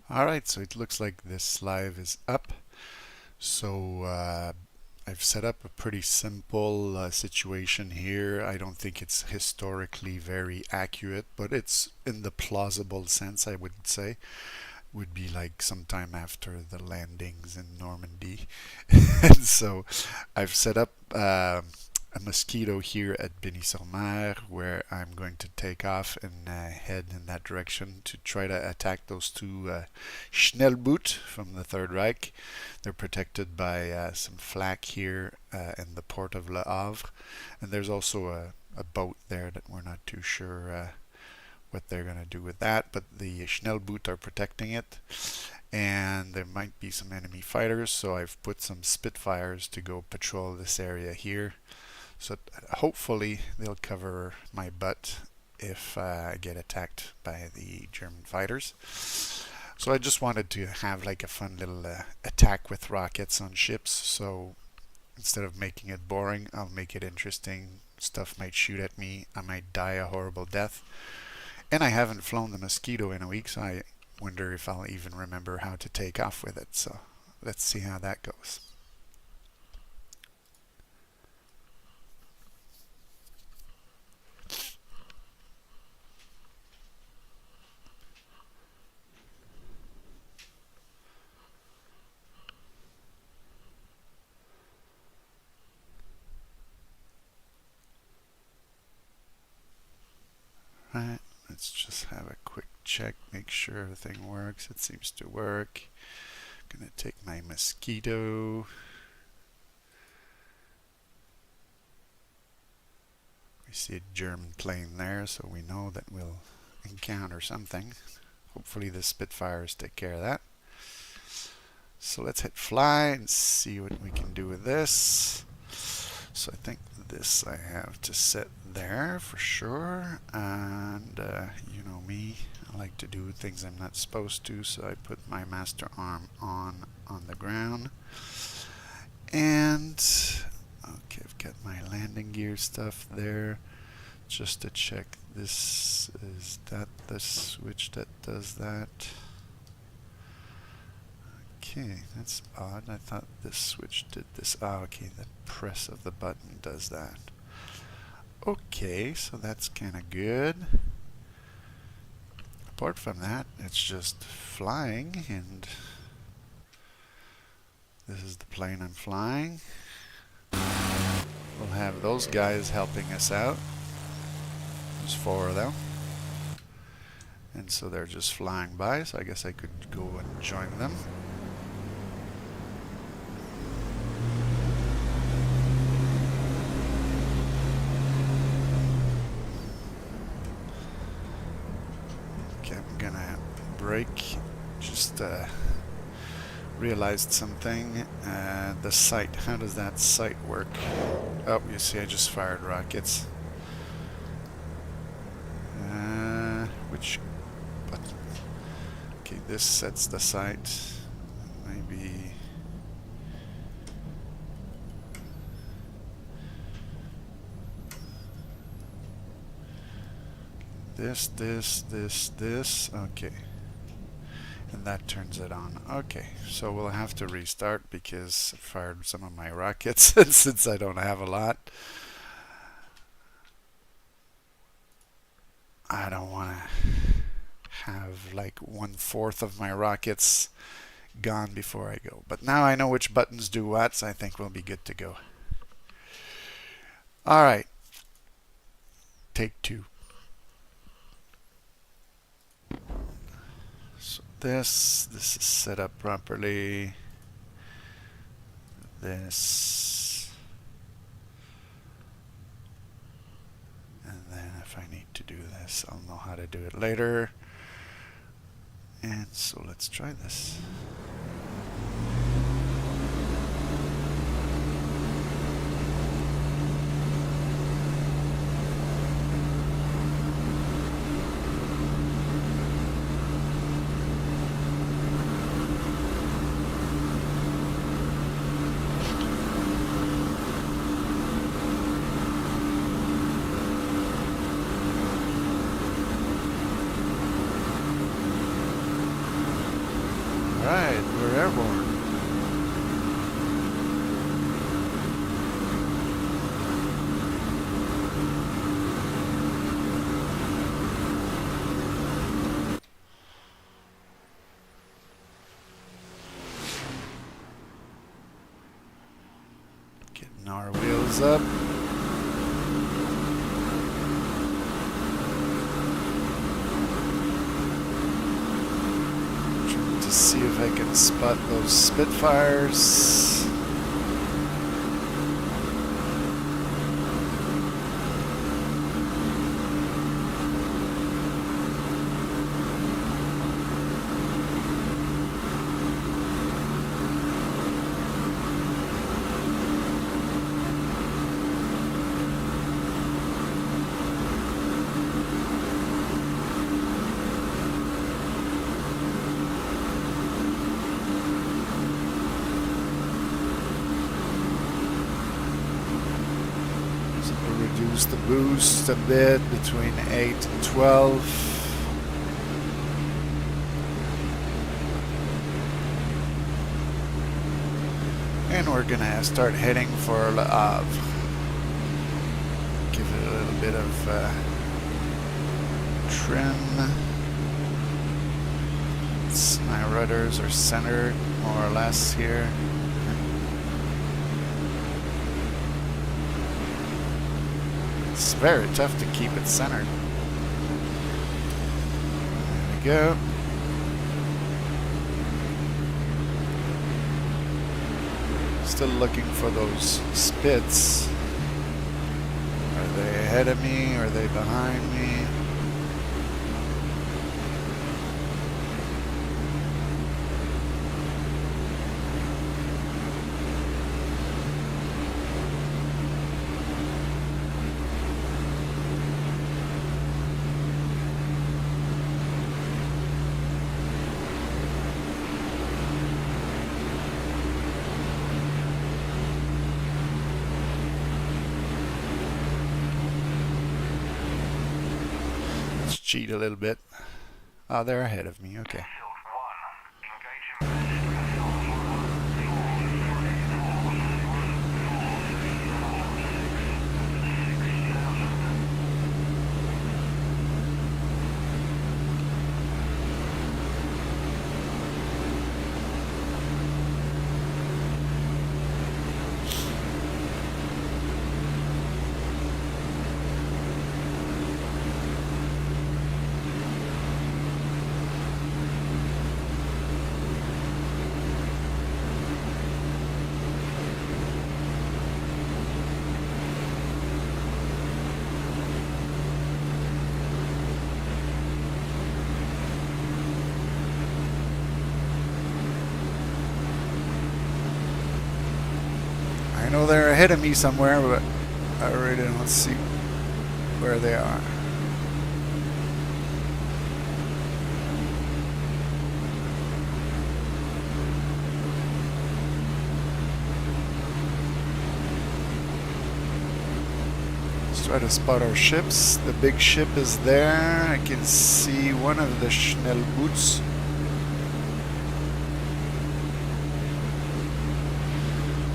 Alright, so it looks like this live is up. So I've set up a pretty simple situation here. I don't think it's historically very accurate, but it's in the plausible sense, I would say. Would be like sometime after the landings in Normandy. And so I've set up a Mosquito here at Bény-sur-Mer, where I'm going to take off and head in that direction to try to attack those two Schnellboot from the Third Reich. They're protected by some flak here in the port of Le Havre, and there's also a boat there that we're not too sure what they're going to do with that, but the Schnellboot are protecting it, and there might be some enemy fighters, so I've put some Spitfires to go patrol this area here. So hopefully they'll cover my butt if I get attacked by the German fighters. So I just wanted to have like a fun little attack with rockets on ships. So instead of making it boring, I'll make it interesting. Stuff might shoot at me. I might die a horrible death. And I haven't flown the Mosquito in a week, so I wonder if I'll even remember how to take off with it. So let's see how that goes. Right, let's just have a quick check, make sure everything works. It seems to work. I'm gonna take my Mosquito. We see a German plane there, so we know that we'll encounter something. Hopefully the Spitfires take care of that. So let's hit fly and see what we can do with this. So I think this I have to set there for sure, and you know me, I like to do things I'm not supposed to, so I put my master arm on the ground, and okay, I've got my landing gear stuff there just to check. This is that the switch that does that. Okay, that's odd. I thought this switch did this. Ah, okay, the press of the button does that. Okay, so that's kind of good. Apart from that, it's just flying, and this is the plane I'm flying. We'll have those guys helping us out. There's 4 of them. And so they're just flying by, so I guess I could go and join them. Gonna break. Just realized something. The sight. How does that sight work? Oh, you see, I just fired rockets. Which button? Okay, this sets the sight. Maybe. This. Okay. And that turns it on. Okay, so we'll have to restart because I fired some of my rockets since I don't have a lot. I don't want to have like 1/4 of my rockets gone before I go. But now I know which buttons do what, so I think we'll be good to go. Alright. Take 2. So this is set up properly. This. And then if I need to do this, I'll know how to do it later. And so let's try this. Getting our wheels up. Trying to see if I can spot those Spitfires. Reduce the boost a bit between 8 and 12. And we're gonna start heading for Le Havre. Give it a little bit of trim. My rudders are centered more or less here. It's very tough to keep it centered. There we go. Still looking for those spits. Are they ahead of me? Are they behind me? Cheat a little bit. Oh, they're ahead of me. Okay. I know they're ahead of me somewhere, but I really don't see where they are. Let's try to spot our ships. The big ship is there. I can see one of the Schnellboots.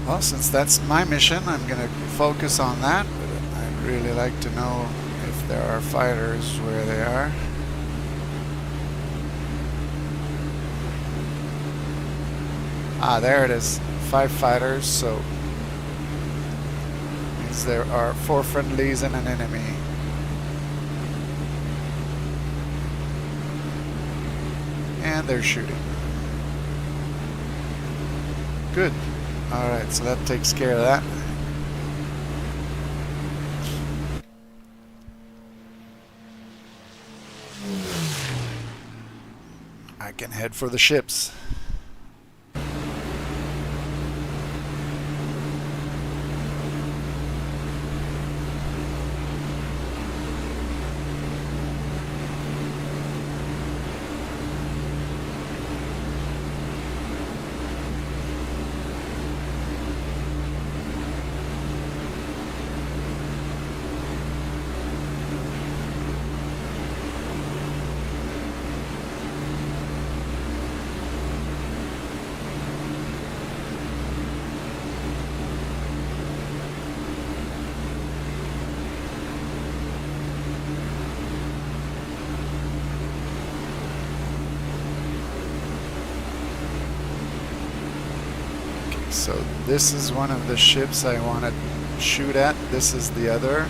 Well, since that's my mission, I'm going to focus on that. But I'd really like to know if there are fighters where they are. Ah, there it is. 5 fighters, so means there are 4 friendlies and an enemy. And they're shooting. Good. Alright, so that takes care of that. I can head for the ships. So this is one of the ships I want to shoot at. This is the other.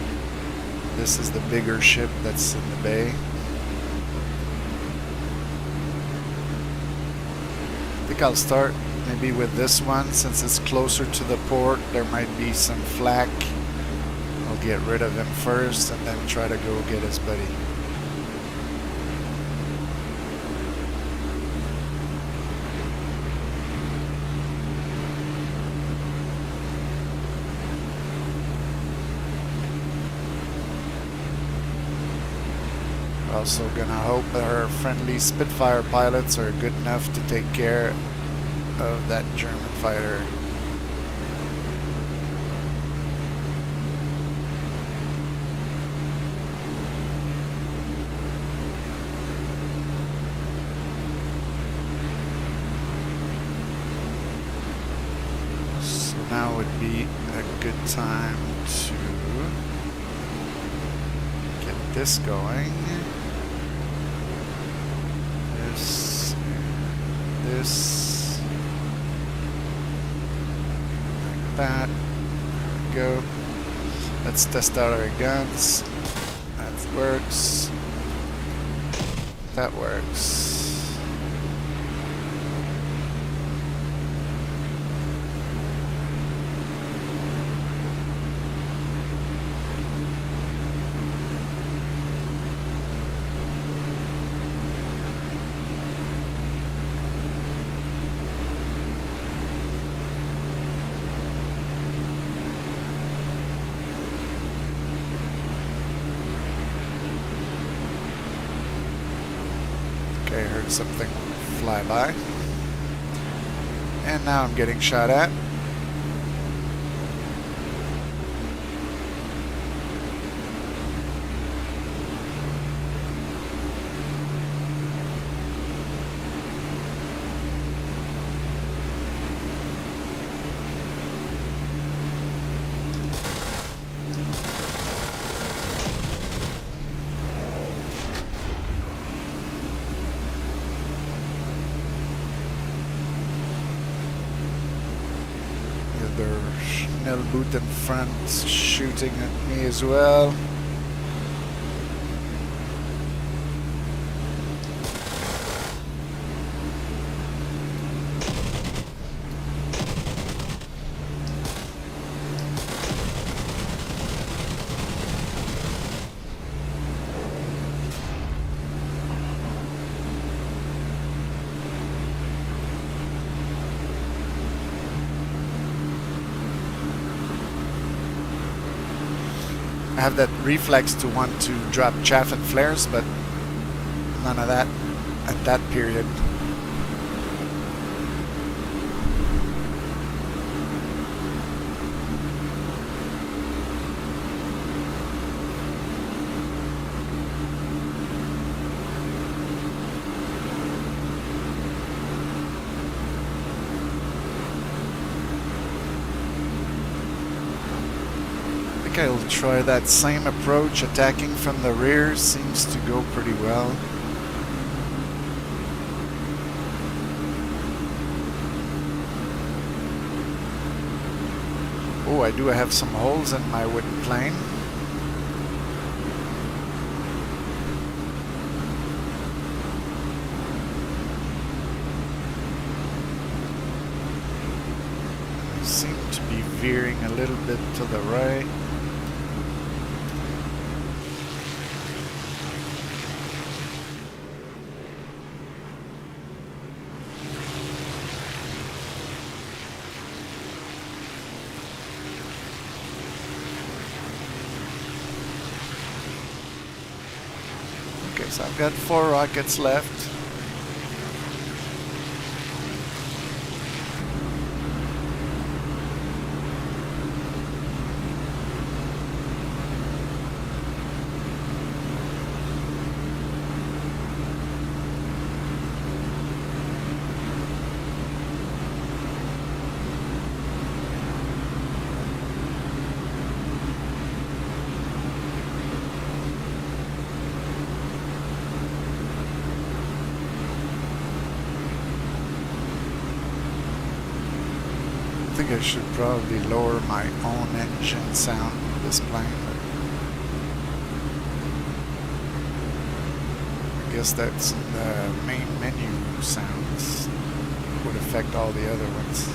This is the bigger ship that's in the bay. I think I'll start maybe with this one since it's closer to the port. There might be some flak. I'll get rid of him first and then try to go get his buddy. Also gonna hope that our friendly Spitfire pilots are good enough to take care of that German fighter. So now would be a good time to get this going. This like that. There we go. Let's test out our guns. That works. That works. Okay, I heard something fly by. And now I'm getting shot at. Their Schnellboot in front shooting at me as well. I have that reflex to want to drop chaff and flares, but none of that at that period. I think I'll try that same approach. Attacking from the rear seems to go pretty well. Oh, I do have some holes in my wooden plane. I seem to be veering a little bit to the right. Okay, so I've got 4 rockets left. I should probably lower my own engine sound with this plane. I guess that's the main menu sounds would affect all the other ones.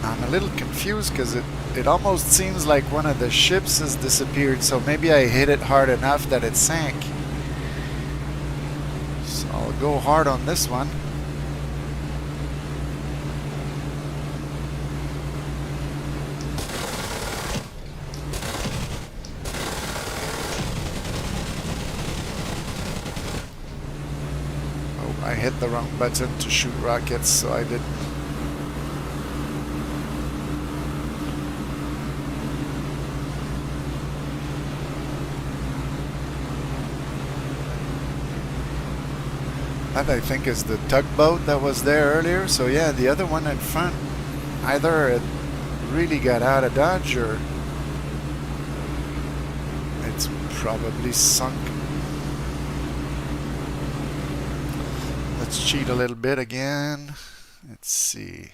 I'm a little confused because it almost seems like one of the ships has disappeared, so maybe I hit it hard enough that it sank. So I'll go hard on this one. Oh, I hit the wrong button to shoot rockets, so I didn't. That I think is the tugboat that was there earlier. So yeah, the other one in front, either it really got out of dodge or it's probably sunk. Let's cheat a little bit again. Let's see.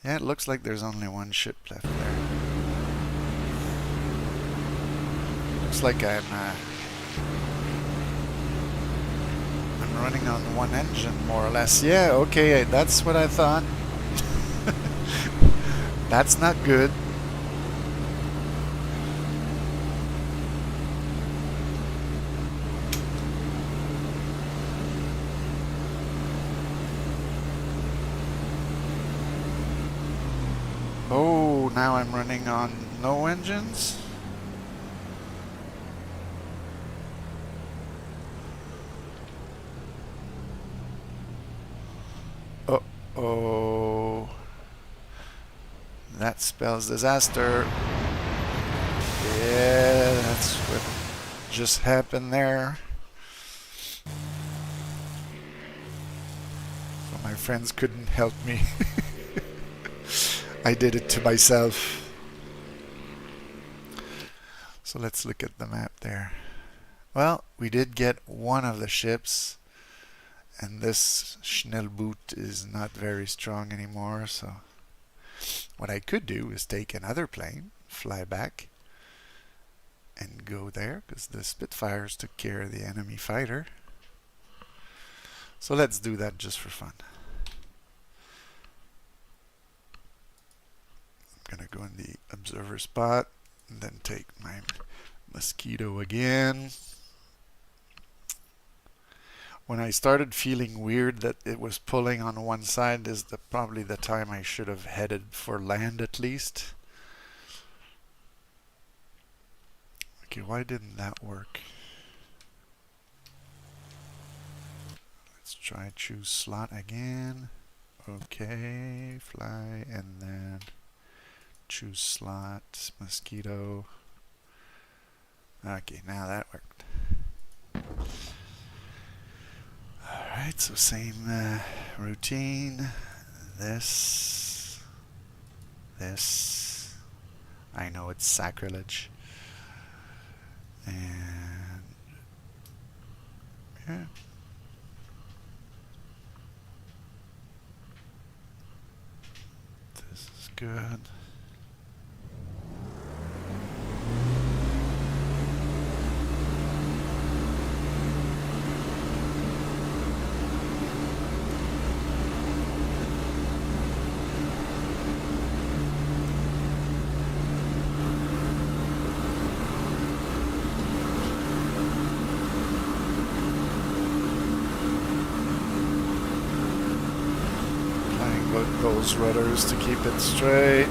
Yeah, it looks like there's only one ship left there. Looks like I'm running on one engine, more or less. Yeah, okay, that's what I thought. That's not good. Oh, now I'm running on no engines. Oh, that spells disaster. Yeah, that's what just happened there. So my friends couldn't help me. I did it to myself. So let's look at the map there. Well, we did get one of the ships. And this Schnellboot is not very strong anymore, so what I could do is take another plane, fly back, and go there, because the Spitfires took care of the enemy fighter. So let's do that just for fun. I'm going to go in the observer spot, and then take my Mosquito again. When I started feeling weird that it was pulling on one side is probably the time I should have headed for land at least. Okay, why didn't that work? Let's try choose slot again. Okay, fly and then choose slot, Mosquito. Okay, now that worked. Alright, so same routine. This. I know it's sacrilege. And yeah. This is good. Those rudders to keep it straight.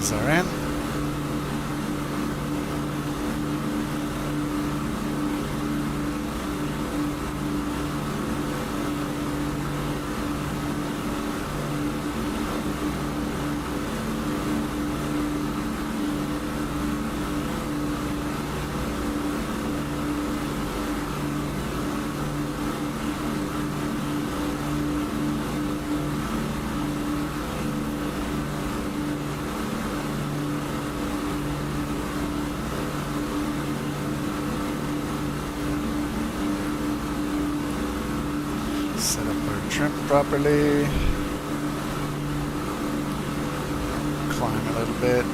Guns are in. Set up our trim properly. Climb a little bit.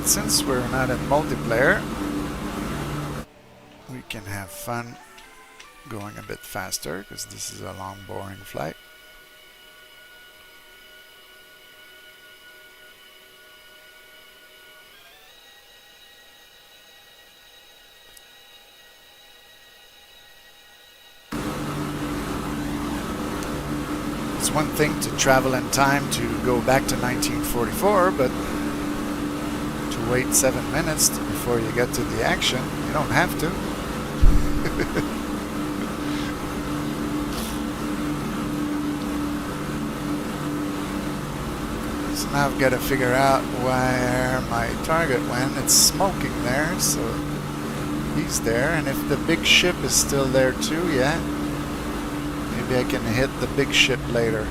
Since we're not in multiplayer, we can have fun going a bit faster because this is a long, boring flight. It's one thing to travel in time to go back to 1944, but wait 7 minutes before you get to the action. You don't have to. So now I've got to figure out where my target went. It's smoking there, so he's there. And if the big ship is still there too, yeah, maybe I can hit the big ship later.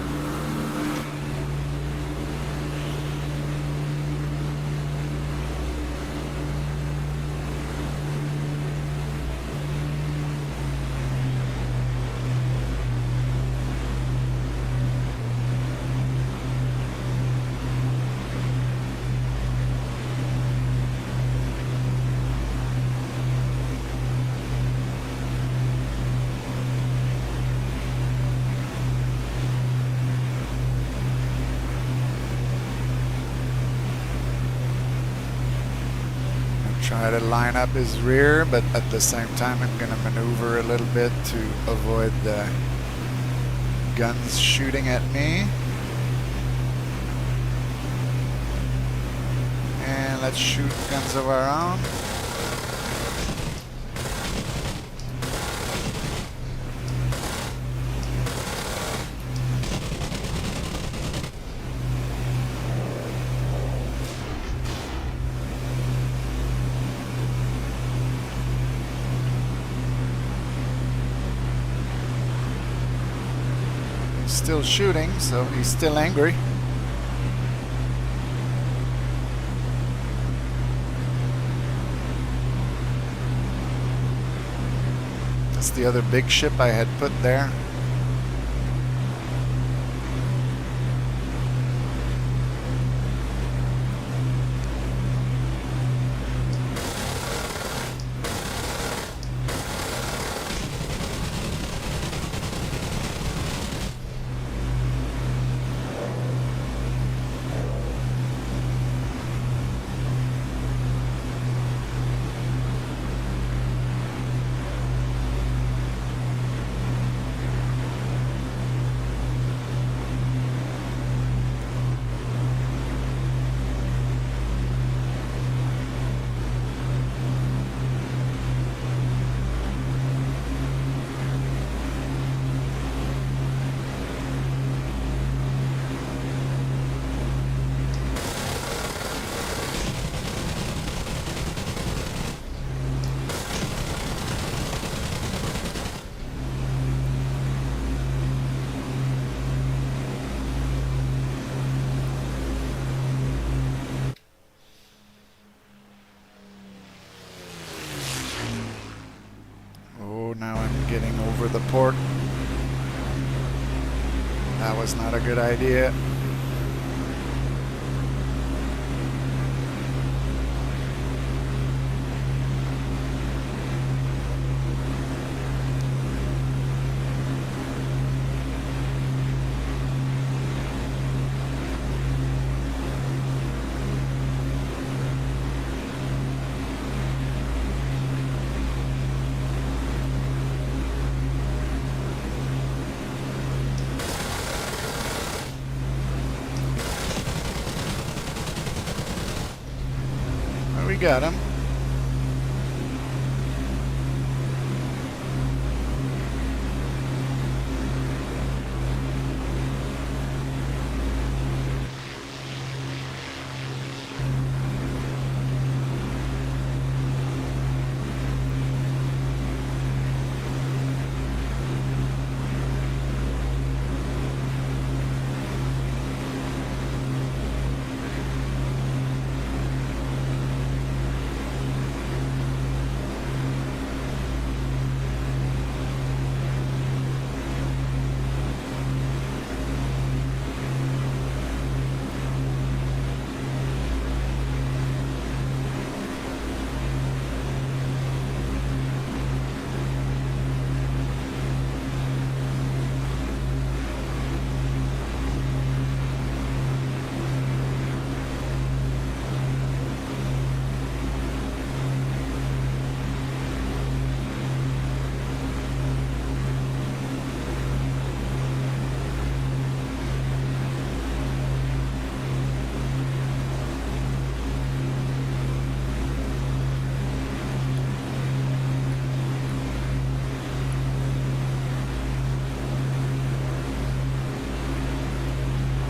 Try to line up his rear, but at the same time I'm going to maneuver a little bit to avoid the guns shooting at me. And let's shoot guns of our own. Still shooting, so he's still angry. That's the other big ship I had put there. the port. That was not a good idea. We got him.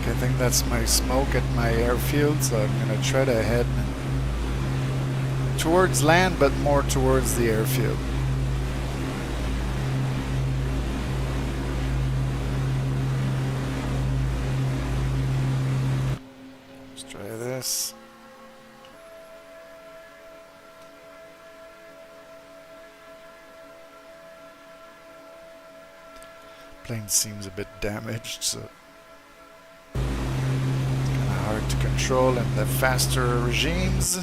I think that's my smoke at my airfield, so I'm going to try to head towards land, but more towards the airfield. Let's try this. Plane seems a bit damaged, so hard to control in the faster regimes.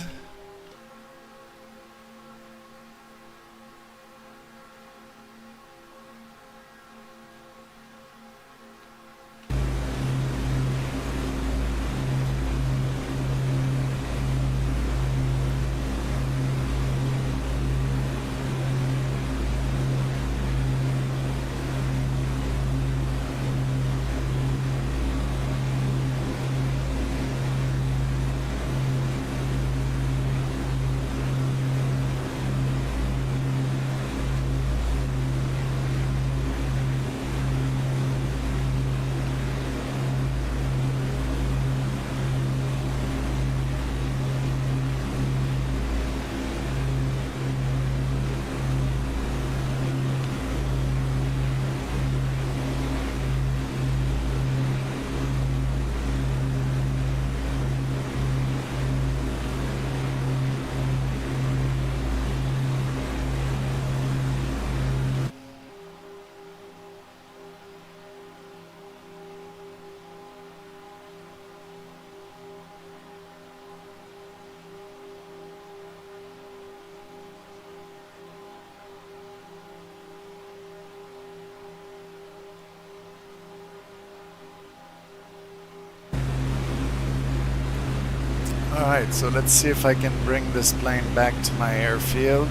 Alright, so let's see if I can bring this plane back to my airfield.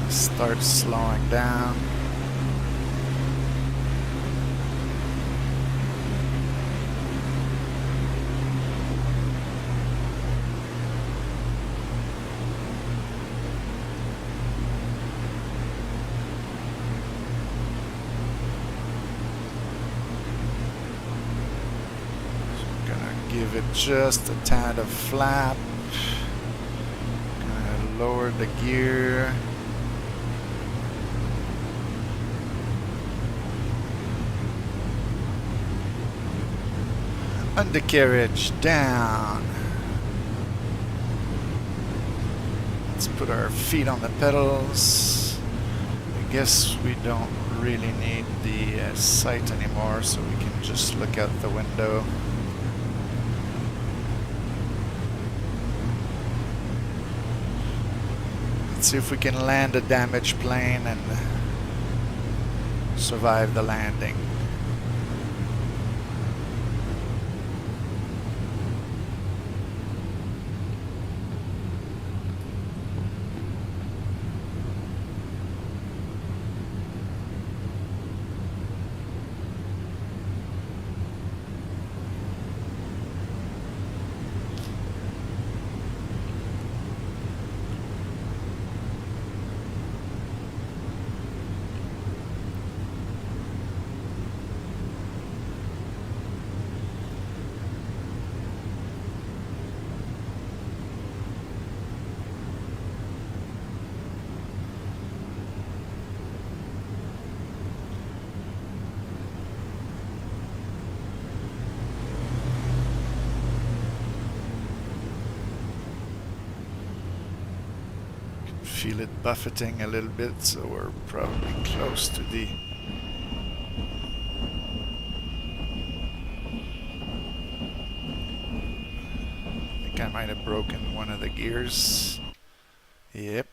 Start slowing down. Give it just a tad of flap. Gonna lower the gear. Undercarriage down. Let's put our feet on the pedals. guess we don't really need the sight anymore, so we can just look out the window. Let's see if we can land a damaged plane and survive the landing. Feel it buffeting a little bit, so we're probably close to the... I think I might have broken one of the gears. Yep.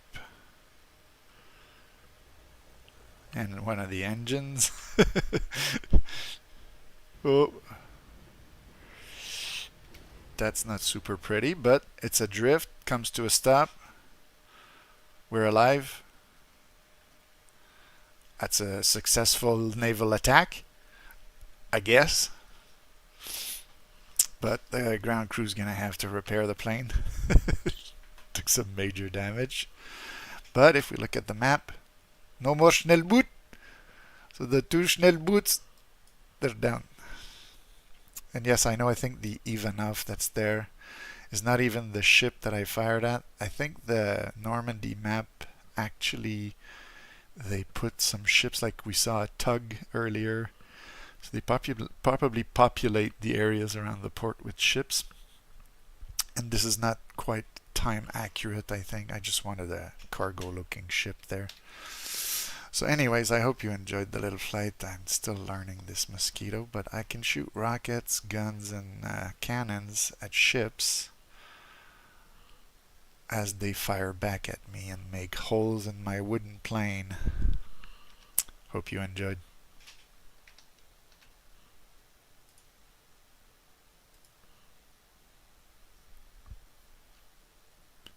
And one of the engines. Oh. That's not super pretty, but it's a drift, comes to a stop. We're alive. That's a successful naval attack, I guess. But the ground crew's gonna have to repair the plane. Took some major damage. But if we look at the map, no more Schnellboot. So the two Schnellboots, they're down. And yes, I know, I think the Ivanov that's there is not even the ship that I fired at. I think the Normandy map, actually, they put some ships, like we saw a tug earlier. So they probably populate the areas around the port with ships. And this is not quite time accurate, I think. I just wanted a cargo looking ship there. So anyways, I hope you enjoyed the little flight. I'm still learning this Mosquito, but I can shoot rockets, guns, and cannons at ships as they fire back at me and make holes in my wooden plane. Hope you enjoyed.